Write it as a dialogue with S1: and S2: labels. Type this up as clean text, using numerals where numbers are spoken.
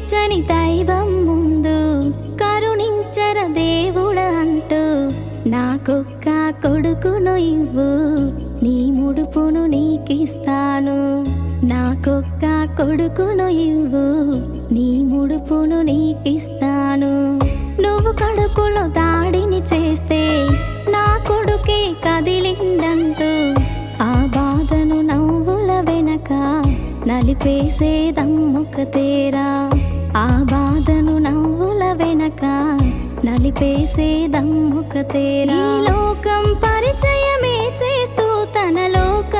S1: తీర్చని దైవం ముందు కరుణించర దేవుడ అంటూ నాకొక్క కొడుకును ఇవ్వు, నీ ముడుపును నీకిస్తాను. నాకొక్క కొడుకును ఇవ్వు, నీ ముడుపును నీకిస్తాను. నువ్వు కడుపులో దాడిని చేస్తే నా కొడుకే కదిలిందంటూ ఆ బాధను నవ్వుల వెనక నలిపేసేదమ్మొక తేరా. ఆ బాధను నవ్వుల వెనక నలిపేసేదమ్మొక తేరా. ఈ లోకం పరిచయమే చేస్తూ తన లోక